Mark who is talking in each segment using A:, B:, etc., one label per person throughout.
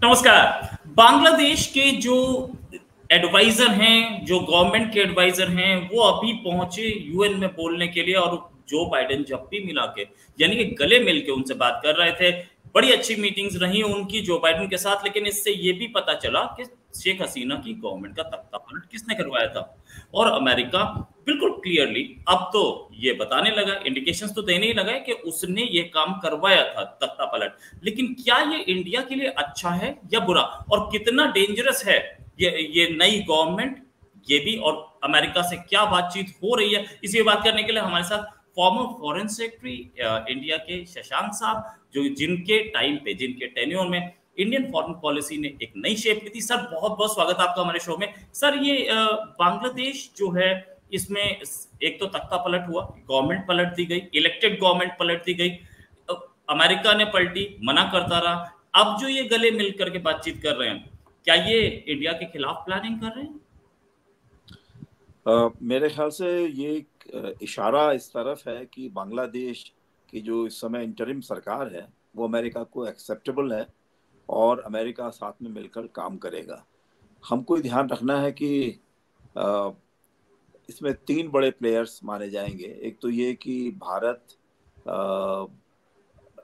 A: नमस्कार। बांग्लादेश के जो एडवाइजर हैं, जो गवर्नमेंट के एडवाइजर हैं, वो अभी पहुंचे यूएन में बोलने के लिए। और जो बाइडेन जब भी मिला के यानी कि गले मिल के उनसे बात कर रहे थे। बड़ी अच्छी मीटिंग्स रही उनकी जो बाइडेन के साथ, लेकिन इससे ये भी पता चला कि शेख हसीना की गवर्नमेंट का तख्ता पलट किसने करवाया था। और अमेरिका बिल्कुल क्लियरली अब तो ये बताने लगा, इंडिकेशंस तो देने ही लगा है कि उसने ये काम करवाया था, तख्ता पलट। लेकिन क्या ये इंडिया के लिए अच्छा है या बुरा, और कितना डेंजरस है ये नई गवर्नमेंट, ये भी। और अमेरिका से क्या बातचीत हो रही है, इसी बात करने के लिए हमारे साथ फॉर्मर फॉरेन सेक्रेटरी इंडिया के शशांक साहब, जो जिनके टाइम पे, जिनके टेन्योर में इंडियन फॉरेन पॉलिसी ने एक नई शेप ली थी। सर, बहुत बहुत स्वागत है आपका हमारे शो में। सर, ये बांग्लादेश जो है, इसमें एक तो तख्ता पलट हुआ, गवर्नमेंट पलट दी गई, इलेक्टेड गवर्नमेंट पलट दी गई, अमेरिका ने पलटी, मना करता रहा। अब जो ये गले मिल करके बातचीत कर रहे हैं, क्या ये इंडिया के खिलाफ प्लानिंग कर रहे हैं?
B: मेरे ख्याल से ये इशारा इस तरफ है कि बांग्लादेश की जो इस समय इंटरिम सरकार है वो अमेरिका को एक्सेप्टेबल है और अमेरिका साथ में मिलकर काम करेगा। हमको ध्यान रखना है कि इसमें तीन बड़े प्लेयर्स माने जाएंगे। एक तो ये कि भारत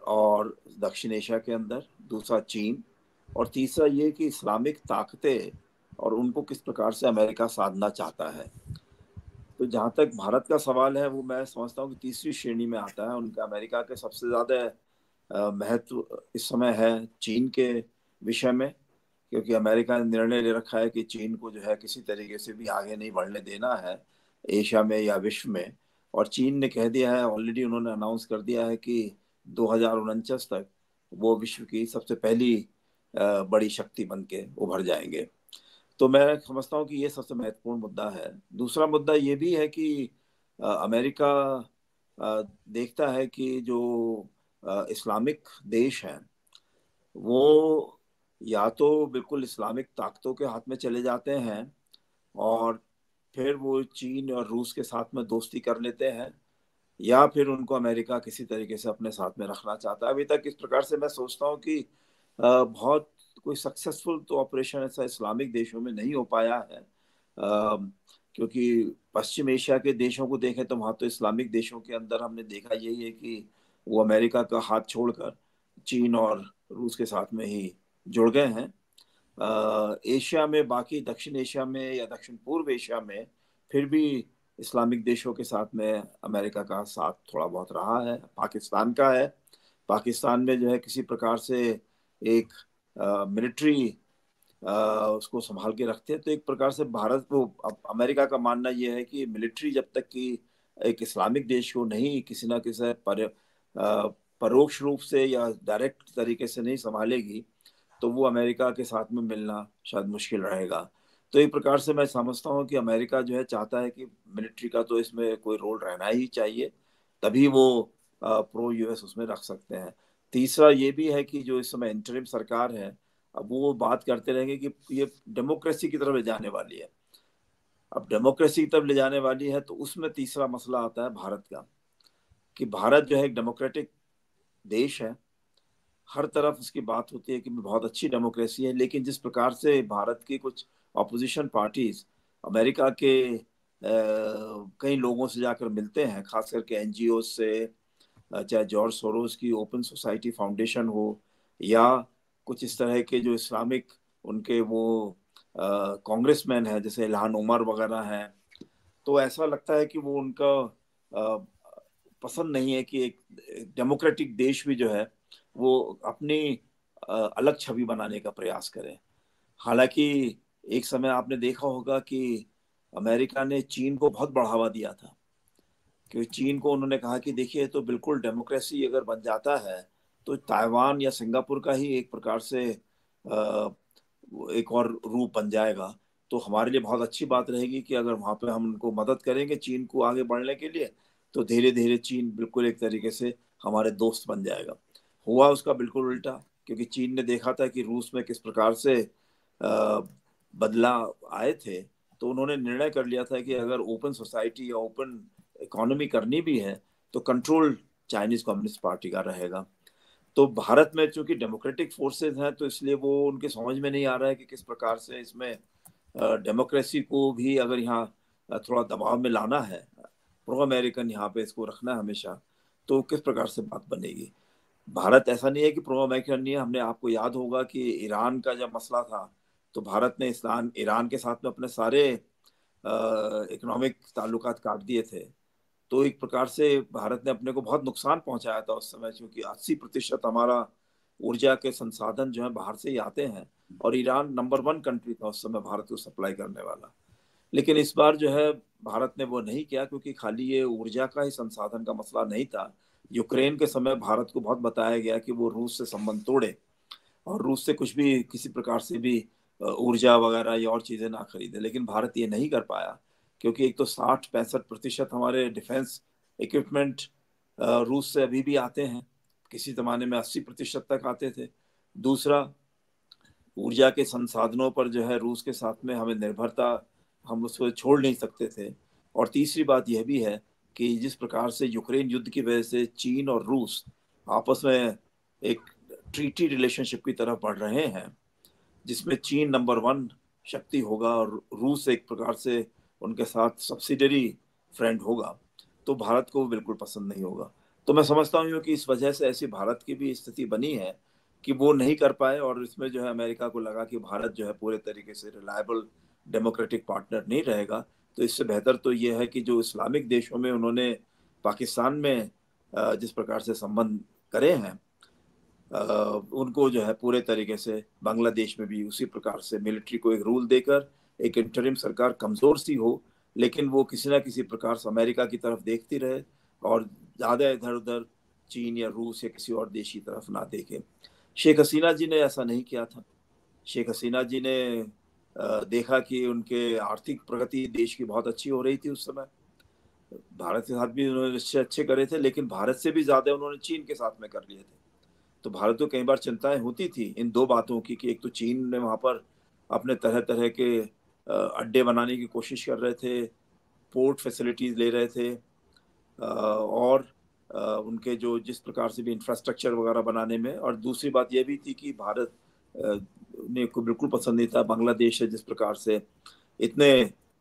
B: और दक्षिण एशिया के अंदर, दूसरा चीन, और तीसरा ये कि इस्लामिक ताकतें और उनको किस प्रकार से अमेरिका साधना चाहता है। तो जहाँ तक भारत का सवाल है, वो मैं समझता हूँ कि तीसरी श्रेणी में आता है। उनका अमेरिका के सबसे ज़्यादा महत्व इस समय है चीन के विषय में, क्योंकि अमेरिका ने निर्णय ले रखा है कि चीन को जो है किसी तरीके से भी आगे नहीं बढ़ने देना है एशिया में या विश्व में। और चीन ने कह दिया है, ऑलरेडी उन्होंने अनाउंस कर दिया है कि 2049 तक वो विश्व की सबसे पहली बड़ी शक्ति बन के उभर जाएंगे। तो मैं समझता हूँ कि ये सबसे महत्वपूर्ण मुद्दा है। दूसरा मुद्दा ये भी है कि अमेरिका देखता है कि जो इस्लामिक देश हैं वो या तो बिल्कुल इस्लामिक ताकतों के हाथ में चले जाते हैं और फिर वो चीन और रूस के साथ में दोस्ती कर लेते हैं, या फिर उनको अमेरिका किसी तरीके से अपने साथ में रखना चाहता है। अभी तक इस प्रकार से मैं सोचता हूँ कि बहुत कोई सक्सेसफुल तो ऑपरेशन ऐसा इस्लामिक देशों में नहीं हो पाया है, क्योंकि पश्चिम एशिया के देशों को देखें तो वहाँ तो इस्लामिक देशों के अंदर हमने देखा यही है कि वो अमेरिका का हाथ छोड़कर चीन और रूस के साथ में ही जुड़ गए हैं। एशिया में, बाकी दक्षिण एशिया में या दक्षिण पूर्व एशिया में फिर भी इस्लामिक देशों के साथ में अमेरिका का साथ थोड़ा बहुत रहा है। पाकिस्तान का है, पाकिस्तान में जो है किसी प्रकार से एक मिलिट्री उसको संभाल के रखते हैं। तो एक प्रकार से भारत को, अमेरिका का मानना यह है कि मिलिट्री जब तक कि एक इस्लामिक देश को नहीं किसी ना किसी परोक्ष रूप से या डायरेक्ट तरीके से नहीं संभालेगी, तो वो अमेरिका के साथ में मिलना शायद मुश्किल रहेगा। तो एक प्रकार से मैं समझता हूँ कि अमेरिका जो है चाहता है कि मिलिट्री का तो इसमें कोई रोल रहना ही चाहिए, तभी वो प्रो यूएस उसमें रख सकते हैं। तीसरा ये भी है कि जो इस समय इंटरिम सरकार है, अब वो बात करते रहेंगे कि ये डेमोक्रेसी की तरफ ले जाने वाली है। अब डेमोक्रेसी की तरफ ले जाने वाली है तो उसमें तीसरा मसला आता है भारत का, कि भारत जो है एक डेमोक्रेटिक देश है, हर तरफ उसकी बात होती है कि बहुत अच्छी डेमोक्रेसी है, लेकिन जिस प्रकार से भारत की कुछ ऑपोजिशन पार्टीज अमेरिका के कई लोगों से जाकर मिलते हैं, खास करके एनजीओ से, चाहे जॉर्ज सोरोस की ओपन सोसाइटी फाउंडेशन हो या कुछ इस तरह के जो इस्लामिक उनके वो कांग्रेसमैन हैं जैसे इल्हान उमर वगैरह हैं, तो ऐसा लगता है कि वो उनका पसंद नहीं है कि एक डेमोक्रेटिक देश भी जो है वो अपनी अलग छवि बनाने का प्रयास करे। हालांकि एक समय आपने देखा होगा कि अमेरिका ने चीन को बहुत बढ़ावा दिया था, क्योंकि चीन को उन्होंने कहा कि देखिए, तो बिल्कुल डेमोक्रेसी अगर बन जाता है तो ताइवान या सिंगापुर का ही एक प्रकार से एक और रूप बन जाएगा। तो हमारे लिए बहुत अच्छी बात रहेगी कि अगर वहाँ पे हम उनको मदद करेंगे चीन को आगे बढ़ने के लिए, तो धीरे धीरे चीन बिल्कुल एक तरीके से हमारे दोस्त बन जाएगा। हुआ उसका बिल्कुल उल्टा, क्योंकि चीन ने देखा था कि रूस में किस प्रकार से बदलाव आए थे, तो उन्होंने निर्णय कर लिया था कि अगर ओपन सोसाइटी या ओपन इकोनॉमी करनी भी है तो कंट्रोल चाइनीज कम्युनिस्ट पार्टी का रहेगा। तो भारत में चूंकि डेमोक्रेटिक फोर्सेस हैं, तो इसलिए वो उनके समझ में नहीं आ रहा है कि किस प्रकार से इसमें डेमोक्रेसी को भी अगर यहाँ थोड़ा दबाव में लाना है, प्रो अमेरिकन यहाँ पे इसको रखना है हमेशा, तो किस प्रकार से बात बनेगी। भारत ऐसा नहीं है कि प्रो अमेरिकन नहीं है। हमने, आपको याद होगा कि ईरान का जब मसला था, तो भारत ने इस्लाम ईरान के साथ में अपने सारे इकोनॉमिक ताल्लुकात काट दिए थे। तो एक प्रकार से भारत ने अपने को बहुत नुकसान पहुंचाया था उस समय, क्योंकि 80% हमारा ऊर्जा के संसाधन जो है बाहर से ही आते हैं, और ईरान नंबर 1 कंट्री था उस समय भारत को सप्लाई करने वाला। लेकिन इस बार जो है भारत ने वो नहीं किया, क्योंकि खाली ये ऊर्जा का ही संसाधन का मसला नहीं था। यूक्रेन के समय भारत को बहुत बताया गया कि वो रूस से संबंध तोड़े और रूस से कुछ भी, किसी प्रकार से भी ऊर्जा वगैरह या और चीजें ना खरीदे, लेकिन भारत ये नहीं कर पाया, क्योंकि एक तो 60-65% हमारे डिफेंस इक्विपमेंट रूस से अभी भी आते हैं, किसी जमाने में 80% तक आते थे। दूसरा, ऊर्जा के संसाधनों पर जो है रूस के साथ में हमें निर्भरता, हम उसको छोड़ नहीं सकते थे। और तीसरी बात यह भी है कि जिस प्रकार से यूक्रेन युद्ध की वजह से चीन और रूस आपस में एक ट्रीटी रिलेशनशिप की तरफ बढ़ रहे हैं, जिसमें चीन नंबर 1 शक्ति होगा और रूस एक प्रकार से उनके साथ सब्सिडरी फ्रेंड होगा, तो भारत को बिल्कुल पसंद नहीं होगा। तो मैं समझता हूँ कि इस वजह से ऐसी भारत की भी स्थिति बनी है कि वो नहीं कर पाए, और इसमें जो है अमेरिका को लगा कि भारत जो है पूरे तरीके से रिलायबल डेमोक्रेटिक पार्टनर नहीं रहेगा। तो इससे बेहतर तो ये है कि जो इस्लामिक देशों में उन्होंने पाकिस्तान में जिस प्रकार से संबंध करे हैं, उनको जो है पूरे तरीके से बांग्लादेश में भी उसी प्रकार से मिलिट्री को एक रूल देकर एक इंटरिम सरकार कमजोर सी हो, लेकिन वो किसी ना किसी प्रकार से अमेरिका की तरफ देखती रहे और ज्यादा इधर उधर चीन या रूस या किसी और देश की तरफ ना देखे। शेख हसीना जी ने ऐसा नहीं किया था। शेख हसीना जी ने देखा कि उनके आर्थिक प्रगति देश की बहुत अच्छी हो रही थी उस समय, भारत के साथ भी उन्होंने रिश्ते अच्छे करे थे, लेकिन भारत से भी ज्यादा उन्होंने चीन के साथ में कर लिए थे। तो भारत को कई बार चिंताएं होती थी इन दो बातों की, कि एक तो चीन ने वहां पर अपने तरह तरह के अड्डे बनाने की कोशिश कर रहे थे, पोर्ट फैसिलिटीज ले रहे थे, और उनके जो जिस प्रकार से भी इंफ्रास्ट्रक्चर वगैरह बनाने में। और दूसरी बात यह भी थी कि भारत ने को बिल्कुल पसंद नहीं था बांग्लादेश से जिस प्रकार से इतने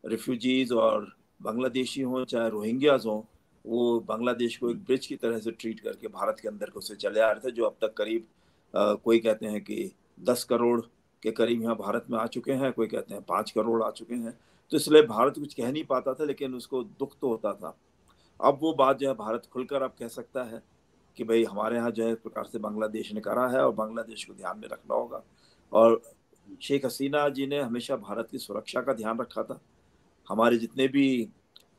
B: रिफ्यूजीज और बांग्लादेशी हों चाहे रोहिंग्याज हों, वो बांग्लादेश को एक ब्रिज की तरह से ट्रीट करके भारत के अंदर घुसे चले आ रहे थे, जो अब तक करीब कोई कहते हैं कि 10 करोड़ के करीब यहाँ भारत में आ चुके हैं, कोई कहते हैं 5 करोड़ आ चुके हैं। तो इसलिए भारत कुछ कह नहीं पाता था, लेकिन उसको दुख तो होता था। अब वो बात जो है भारत खुलकर अब कह सकता है कि भाई हमारे यहाँ जो है इस प्रकार से बांग्लादेश ने करा है और बांग्लादेश को ध्यान में रखना होगा। और शेख हसीना जी ने हमेशा भारत की सुरक्षा का ध्यान रखा था। हमारे जितने भी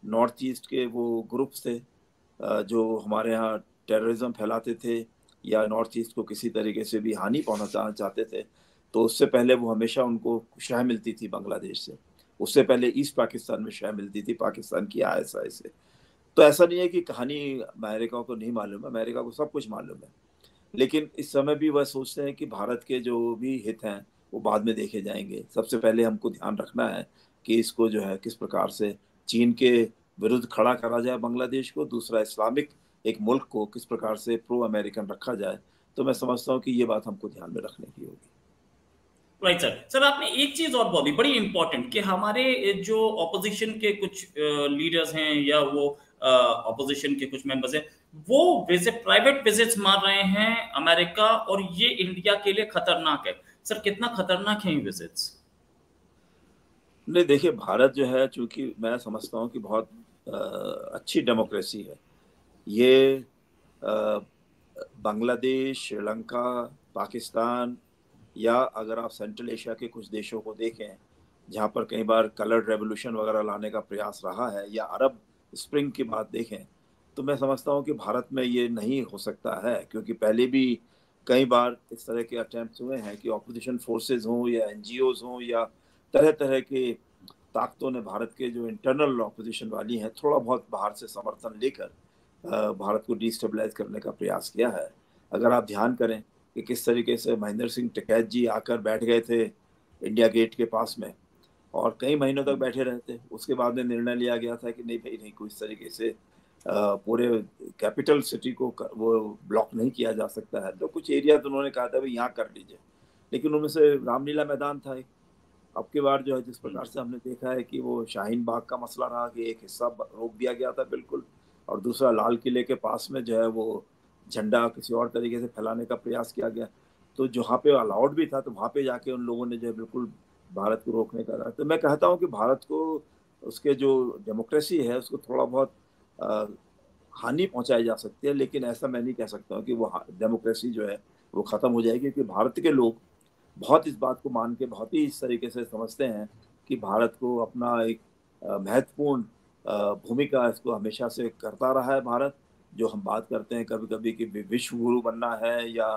B: नॉर्थ ईस्ट के वो ग्रुप्स थे जो हमारे यहाँ टेररिज्म फैलाते थे या नॉर्थ ईस्ट को किसी तरीके से भी हानि पहुंचाना चाहते थे, तो उससे पहले वो हमेशा उनको शह मिलती थी बांग्लादेश से। उससे पहले ईस्ट पाकिस्तान में शह मिलती थी पाकिस्तान की आईएसआई से। तो ऐसा नहीं है कि कहानी अमेरिका को नहीं मालूम है, अमेरिका को सब कुछ मालूम है। लेकिन इस समय भी वह सोचते हैं कि भारत के जो भी हित हैं वो बाद में देखे जाएंगे। सबसे पहले हमको ध्यान रखना है कि इसको जो है किस प्रकार से चीन के विरुद्ध खड़ा करा जाए बांग्लादेश को, दूसरा इस्लामिक एक मुल्क को किस प्रकार से प्रो अमेरिकन रखा जाए। तो मैं समझता हूँ कि ये बात हमको ध्यान में रखने की होगी।
A: Right sir. सर आपने एक चीज और बोली बड़ी इंपॉर्टेंट, कि हमारे जो ऑपोजिशन के कुछ लीडर्स हैं या वो ऑपोजिशन के कुछ मेंबर्स हैं, वो विजिट प्राइवेट विजिट्स मार रहे हैं अमेरिका, और ये इंडिया के लिए खतरनाक है। सर कितना खतरनाक है ये विजिट्स?
B: नहीं, देखिए भारत जो है, चूंकि मैं समझता हूँ कि बहुत अच्छी डेमोक्रेसी है ये, बांग्लादेश, श्रीलंका, पाकिस्तान, या अगर आप सेंट्रल एशिया के कुछ देशों को देखें जहाँ पर कई बार कलर्ड रेवोल्यूशन वगैरह लाने का प्रयास रहा है, या अरब स्प्रिंग की बात देखें, तो मैं समझता हूँ कि भारत में ये नहीं हो सकता है, क्योंकि पहले भी कई बार इस तरह के अटेम्प्ट हुए हैं कि ऑपोजिशन फोर्सेज हों या एनजीओज हों या तरह तरह के ताकतों ने भारत के जो इंटरनल ऑपोजिशन वाली हैं थोड़ा बहुत बाहर से समर्थन लेकर भारत को डिस्टेबलाइज करने का प्रयास किया है। अगर आप ध्यान करें कि किस तरीके से महेंद्र सिंह टिकैत जी आकर बैठ गए थे इंडिया गेट के पास में और कई महीनों तक बैठे रहे थे, उसके बाद में निर्णय लिया गया था कि नहीं भाई नहीं, कोई इस तरीके से पूरे कैपिटल सिटी को वो ब्लॉक नहीं किया जा सकता है। तो कुछ एरिया तो उन्होंने कहा था भाई यहाँ कर लीजिए, लेकिन उनमें से रामलीला मैदान था एक। अब की बार जो है जिस प्रकार से हमने देखा है कि वो शाहीन बाग का मसला रहा कि एक हिस्सा रोक दिया गया था बिल्कुल, और दूसरा लाल किले के पास में जो है वो झंडा किसी और तरीके से फैलाने का प्रयास किया गया। तो जहाँ पे अलाउड भी था तो वहाँ पे जाके उन लोगों ने जो है बिल्कुल भारत को रोकने का। तो मैं कहता हूँ कि भारत को उसके जो डेमोक्रेसी है उसको थोड़ा बहुत अ, हानि पहुंचाई जा सकती है, लेकिन ऐसा मैं नहीं कह सकता हूँ कि वो डेमोक्रेसी जो है वो खत्म हो जाएगी, क्योंकि भारत के लोग बहुत इस बात को मान के बहुत ही इस तरीके से समझते हैं कि भारत को अपना एक महत्वपूर्ण भूमिका इसको हमेशा से करता रहा है भारत। जो हम बात करते हैं कभी कभी कि विश्व गुरु बनना है या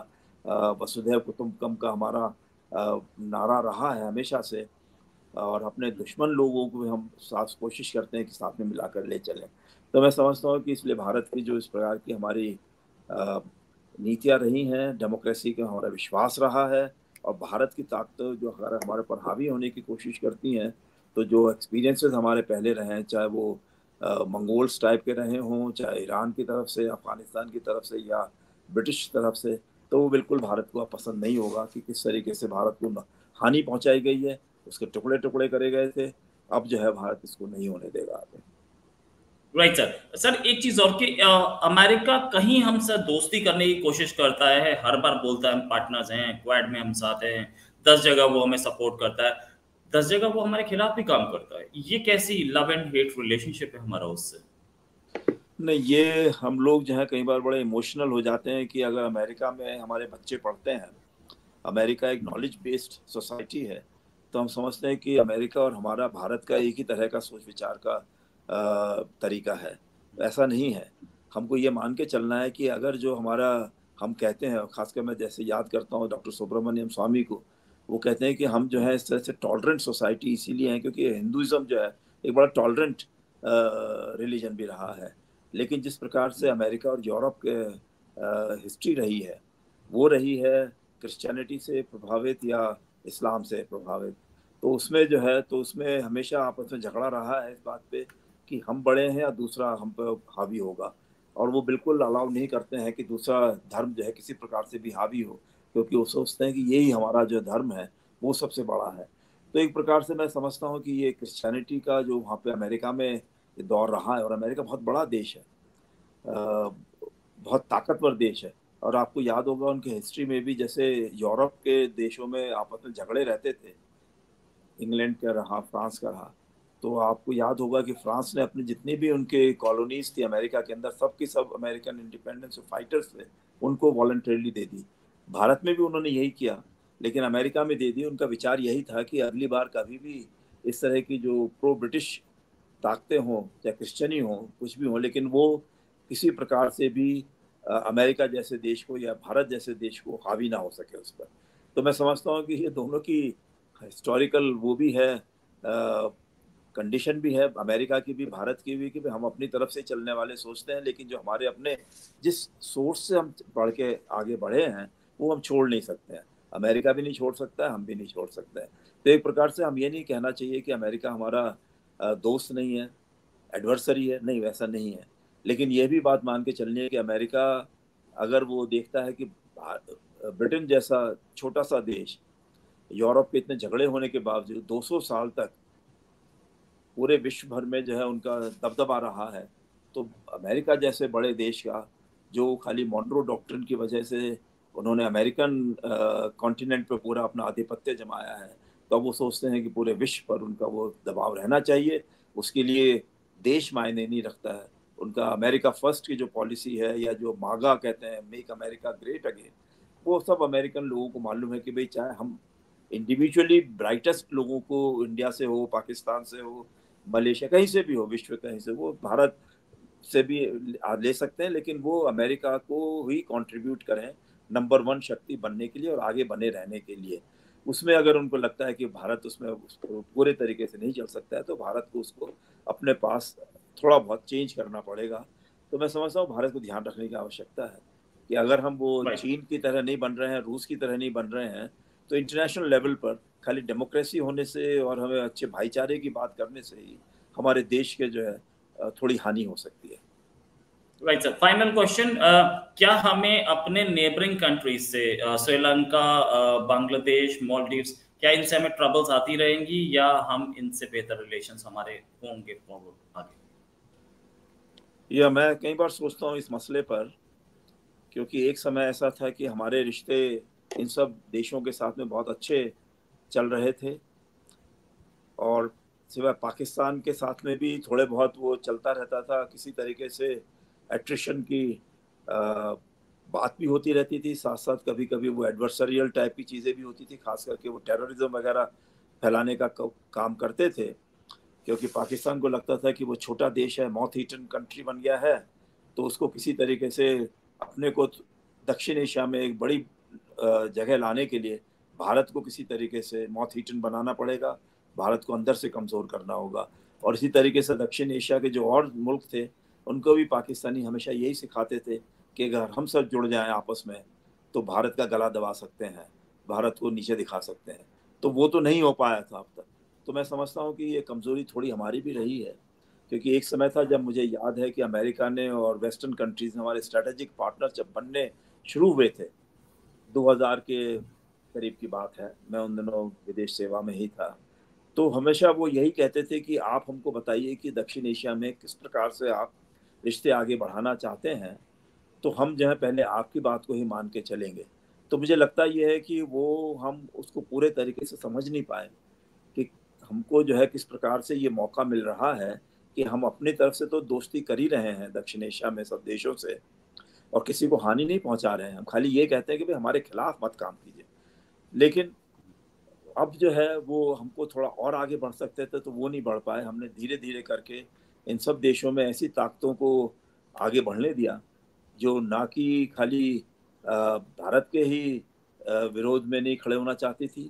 B: वसुधैव कुटुंबकम का हमारा नारा रहा है हमेशा से, और अपने दुश्मन लोगों को भी हम साथ कोशिश करते हैं कि साथ में मिलाकर ले चलें। तो मैं समझता हूँ कि इसलिए भारत की जो इस प्रकार की हमारी अ, नीतियाँ रही हैं, डेमोक्रेसी का हमारा विश्वास रहा है, और भारत की ताकत जो अगर हमारे पर हावी होने की कोशिश करती हैं, तो जो एक्सपीरियंसेस हमारे पहले रहे हैं, चाहे वो मंगोल्स टाइप के रहे हों, चाहे ईरान की तरफ से, अफगानिस्तान की तरफ से, या ब्रिटिश तरफ से, तो वो बिल्कुल भारत को अब पसंद नहीं होगा कि किस तरीके से भारत को हानि पहुंचाई गई है, उसके टुकड़े टुकड़े करे गए थे। अब जो है भारत इसको नहीं होने देगा आगे।
A: Right sir. सर एक चीज और कि अमेरिका कहीं हमसे दोस्ती करने की कोशिश करता है, हर बार बोलता है हम पार्टनर्स हैं, क्वाड में हम साथ हैं, 10 जगह वो हमें सपोर्ट करता है, 10 जगह वो हमारे खिलाफ भी काम करता है। ये कैसी लव एंड हेट रिलेशनशिप है हमारा उससे?
B: नहीं, ये हम लोग जो है कई बार बड़े इमोशनल हो जाते हैं कि अगर अमेरिका में हमारे बच्चे पढ़ते हैं, अमेरिका एक नॉलेज बेस्ड सोसाइटी है, तो हम समझते हैं कि अमेरिका और हमारा भारत का एक ही तरह का सोच विचार का तरीका है। तो ऐसा नहीं है। हमको ये मान के चलना है कि अगर जो हमारा, हम कहते हैं, खासकर मैं जैसे याद करता हूँ डॉक्टर सुब्रमण्यम स्वामी को, वो कहते हैं कि हम जो है इस तरह से टॉलरेंट सोसाइटी इसीलिए हैं क्योंकि हिंदुइज्म जो है एक बड़ा टॉलरेंट रिलीजन भी रहा है। लेकिन जिस प्रकार से अमेरिका और यूरोप के हिस्ट्री रही है, वो रही है क्रिश्चियनिटी से प्रभावित या इस्लाम से प्रभावित। तो उसमें जो है, तो उसमें हमेशा आपस में झगड़ा रहा है इस बात पे कि हम बड़े हैं या दूसरा हम पे हावी होगा। और वो बिल्कुल अलाउ नहीं करते हैं कि दूसरा धर्म जो है किसी प्रकार से भी हावी हो, क्योंकि वो सोचते हैं कि यही हमारा जो धर्म है वो सबसे बड़ा है। तो एक प्रकार से मैं समझता हूँ कि ये क्रिश्चियनिटी का जो वहाँ पे अमेरिका में ये दौर रहा है, और अमेरिका बहुत बड़ा देश है, बहुत ताकतवर देश है। और आपको याद होगा उनके हिस्ट्री में भी, जैसे यूरोप के देशों में आपस में झगड़े रहते थे, इंग्लैंड का रहा, फ्रांस का रहा, तो आपको याद होगा कि फ्रांस ने अपने जितनी भी उनके कॉलोनीज थी अमेरिका के अंदर, सब की सब अमेरिकन इंडिपेंडेंस फाइटर्स थे, उनको वॉलंटरीली दे दी। भारत में भी उन्होंने यही किया, लेकिन अमेरिका में दे दी। उनका विचार यही था कि अगली बार कभी भी इस तरह की जो प्रो ब्रिटिश ताकतें हों, चाहे क्रिश्चियनी हों, कुछ भी हों, लेकिन वो किसी प्रकार से भी अमेरिका जैसे देश को या भारत जैसे देश को हावी ना हो सके उस पर। तो मैं समझता हूँ कि ये दोनों की हिस्टोरिकल वो भी है, कंडीशन भी है, अमेरिका की भी भारत की भी, कि हम अपनी तरफ से चलने वाले सोचते हैं, लेकिन जो हमारे अपने जिस सोर्स से हम बढ़ के आगे बढ़े हैं वो हम छोड़ नहीं सकते हैं। अमेरिका भी नहीं छोड़ सकता है, हम भी नहीं छोड़ सकते हैं। तो एक प्रकार से हम ये नहीं कहना चाहिए कि अमेरिका हमारा दोस्त नहीं है, एडवर्सरी है, नहीं, वैसा नहीं है। लेकिन ये भी बात मान के चलनी है कि अमेरिका अगर वो देखता है कि ब्रिटेन जैसा छोटा सा देश, यूरोप के इतने झगड़े होने के बावजूद 200 साल तक पूरे विश्व भर में जो है उनका दबदबा रहा है, तो अमेरिका जैसे बड़े देश का, जो खाली मॉन्ट्रो डॉक्ट्रिन की वजह से उन्होंने अमेरिकन कॉन्टिनेंट पे पूरा अपना आधिपत्य जमाया है, तो अब वो सोचते हैं कि पूरे विश्व पर उनका वो दबाव रहना चाहिए। उसके लिए देश मायने नहीं रखता है। उनका अमेरिका फर्स्ट की जो पॉलिसी है, या जो मागा कहते हैं, मेक अमेरिका ग्रेट अगेन, वो सब अमेरिकन लोगों को मालूम है कि भाई चाहे हम इंडिविजुअली ब्राइटेस्ट लोगों को इंडिया से हो, पाकिस्तान से हो, मलेशिया, कहीं से भी हो, विश्व कहीं से, वो भारत से भी ले सकते हैं, लेकिन वो अमेरिका को ही कंट्रीब्यूट करें नंबर वन शक्ति बनने के लिए और आगे बने रहने के लिए। उसमें अगर उनको लगता है कि भारत उसमें उसको पूरे तरीके से नहीं चल सकता है, तो भारत को उसको अपने पास थोड़ा बहुत चेंज करना पड़ेगा। तो मैं समझता हूँ भारत को ध्यान रखने की आवश्यकता है कि अगर हम वो
A: राइट।
B: चीन की तरह नहीं बन रहे हैं, रूस की तरह नहीं बन रहे हैं, तो इंटरनेशनल लेवल पर खाली डेमोक्रेसी होने से और हमें अच्छे भाईचारे की बात करने से ही हमारे देश के जो है थोड़ी हानि हो सकती है।
A: राइट सर, फाइनल क्वेश्चन, क्या हमें अपने नेबरिंग कंट्रीज से श्रीलंका, बांग्लादेश, मालदीव्स, क्या इनसे हमें ट्रबल्स आती रहेंगी या हम इनसे बेहतर रिलेशंस हमारे होंगे फॉरवर्ड आगे?
B: या मैं कई बार सोचता हूँ इस मसले पर, क्योंकि एक समय ऐसा था कि हमारे रिश्ते इन सब देशों के साथ में बहुत अच्छे चल रहे थे, और सिवाय पाकिस्तान के साथ में भी थोड़े बहुत वो चलता रहता था, किसी तरीके से एट्रिशन की बात भी होती रहती थी, साथ साथ कभी कभी वो एडवर्सरियल टाइप की चीज़ें भी होती थी, खास करके वो टेररिज्म वगैरह फैलाने का काम करते थे, क्योंकि पाकिस्तान को लगता था कि वो छोटा देश है, माउथ ईटन कंट्री बन गया है, तो उसको किसी तरीके से अपने को दक्षिण एशिया में एक बड़ी जगह लाने के लिए भारत को किसी तरीके से माउथ ईटन बनाना पड़ेगा, भारत को अंदर से कमज़ोर करना होगा। और इसी तरीके से दक्षिण एशिया के जो और मुल्क थे उनको भी पाकिस्तानी हमेशा यही सिखाते थे कि अगर हम सब जुड़ जाएं आपस में तो भारत का गला दबा सकते हैं, भारत को नीचे दिखा सकते हैं। तो वो तो नहीं हो पाया था अब तक। तो मैं समझता हूँ कि ये कमज़ोरी थोड़ी हमारी भी रही है, क्योंकि एक समय था जब मुझे याद है कि अमेरिका ने और वेस्टर्न कंट्रीज़ ने, हमारे स्ट्रेटेजिक पार्टनर जब बनने शुरू हुए थे, 2000 के करीब की बात है, मैं उन दिनों विदेश सेवा में ही था, तो हमेशा वो यही कहते थे कि आप हमको बताइए कि दक्षिण एशिया में किस प्रकार से आप रिश्ते आगे बढ़ाना चाहते हैं, तो हम जो है पहले आपकी बात को ही मान के चलेंगे। तो मुझे लगता ये है कि वो हम उसको पूरे तरीके से समझ नहीं पाए कि हमको जो है किस प्रकार से ये मौका मिल रहा है कि हम अपनी तरफ से तो दोस्ती कर ही रहे हैं दक्षिण एशिया में सब देशों से, और किसी को हानि नहीं पहुंचा रहे हैं। हम खाली ये कहते हैं कि भाई हमारे खिलाफ मत काम कीजिए, लेकिन अब जो है वो हमको थोड़ा और आगे बढ़ सकते थे तो वो नहीं बढ़ पाए। हमने धीरे धीरे करके इन सब देशों में ऐसी ताकतों को आगे बढ़ने दिया जो ना कि खाली भारत के ही विरोध में नहीं खड़े होना चाहती थी,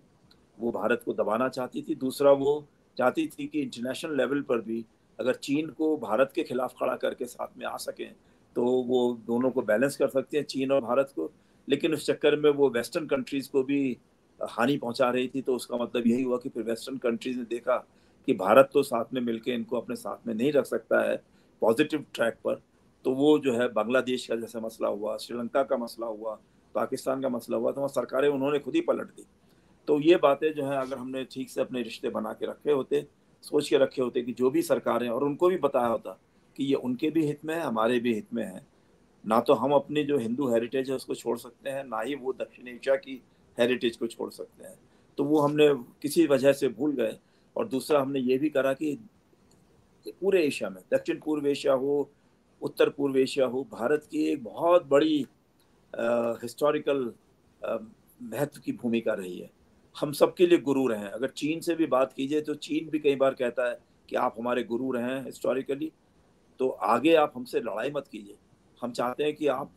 B: वो भारत को दबाना चाहती थी। दूसरा, वो चाहती थी कि इंटरनेशनल लेवल पर भी अगर चीन को भारत के खिलाफ खड़ा करके साथ में आ सकें तो वो दोनों को बैलेंस कर सकते हैं, चीन और भारत को। लेकिन उस चक्कर में वो वेस्टर्न कंट्रीज को भी हानि पहुंचा रही थी। तो उसका मतलब यही हुआ कि फिर वेस्टर्न कंट्रीज ने देखा कि भारत तो साथ में मिलके इनको अपने साथ में नहीं रख सकता है पॉजिटिव ट्रैक पर। तो वो जो है बांग्लादेश का जैसे मसला हुआ, श्रीलंका का मसला हुआ, पाकिस्तान का मसला हुआ, तो वहाँ सरकारें उन्होंने खुद ही पलट दी। तो ये बातें जो है अगर हमने ठीक से अपने रिश्ते बना के रखे होते, सोच के रखे होते कि जो भी सरकारें, और उनको भी बताया होता कि ये उनके भी हित में है, हमारे भी हित में है, ना तो हम अपनी जो हिंदू हेरिटेज है उसको छोड़ सकते हैं, ना ही वो दक्षिण एशिया की हेरिटेज को छोड़ सकते हैं। तो वो हमने किसी वजह से भूल गए। और दूसरा, हमने ये भी करा कि पूरे एशिया में, दक्षिण पूर्व एशिया हो, उत्तर पूर्व एशिया हो, भारत की एक बहुत बड़ी हिस्टोरिकल महत्व की भूमिका रही है। हम सबके लिए गुरु रहे हैं। अगर चीन से भी बात कीजिए तो चीन भी कई बार कहता है कि आप हमारे गुरु रहे हैं हिस्टोरिकली, तो आगे आप हमसे लड़ाई मत कीजिए। हम चाहते हैं कि आप,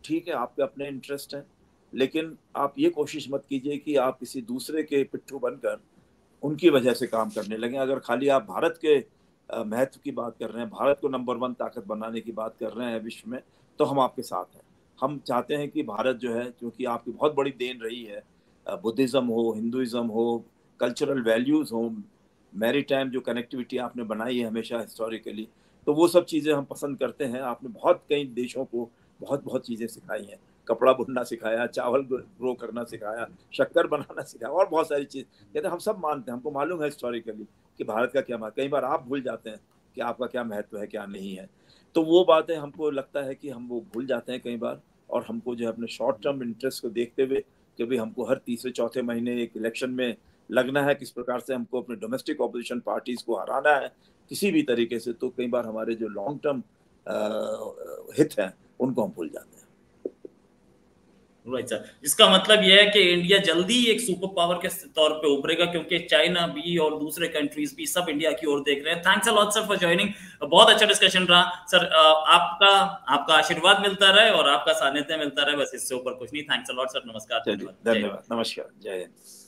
B: ठीक है आपके अपने इंटरेस्ट हैं, लेकिन आप ये कोशिश मत कीजिए कि आप किसी दूसरे के पिट्ठू बनकर उनकी वजह से काम करने लगे। अगर खाली आप भारत के महत्व की बात कर रहे हैं, भारत को नंबर 1 ताकत बनाने की बात कर रहे हैं विश्व में, तो हम आपके साथ हैं। हम चाहते हैं कि भारत जो है, क्योंकि आपकी बहुत बड़ी देन रही है, बुद्धिज़्म हो, हिंदुइज्म हो, कल्चरल वैल्यूज़ हो, मैरीटाइम जो कनेक्टिविटी आपने बनाई है हमेशा हिस्टोरिकली, तो वो सब चीज़ें हम पसंद करते हैं। आपने बहुत कई देशों को बहुत बहुत चीज़ें सिखाई हैं, कपड़ा बुनना सिखाया, चावल ग्रो करना सिखाया, शक्कर बनाना सिखाया, और बहुत सारी चीज़। कहते हम सब मानते हैं, हमको मालूम है हिस्टोरिकली कि भारत का क्या महत्व। कई बार आप भूल जाते हैं कि आपका क्या महत्व है, क्या नहीं है। तो वो बातें हमको लगता है कि हम वो भूल जाते हैं कई बार, और हमको जो है अपने शॉर्ट टर्म इंटरेस्ट को देखते हुए कि भाई हमको हर तीसरे चौथे महीने एक इलेक्शन में लगना है, किस प्रकार से हमको अपने डोमेस्टिक ऑपोजिशन पार्टीज को हराना है किसी भी तरीके से, तो कई बार हमारे जो लॉन्ग टर्म हित हैं उनको हम भूल जाते हैं।
A: राइट सर, इसका मतलब यह है कि इंडिया जल्दी एक सुपर पावर के तौर पे उभरेगा, क्योंकि चाइना भी और दूसरे कंट्रीज भी सब इंडिया की ओर देख रहे हैं। Thanks a lot sir for joining, बहुत अच्छा डिस्कशन रहा सर। आपका आशीर्वाद मिलता रहे और आपका सानिध्य मिलता रहे, बस इससे ऊपर कुछ नहीं। थैंक्स अ लॉट सर, नमस्कार,
B: चलिए,
A: धन्यवाद,
B: धन्यवाद, नमस्कार, जय हिंद।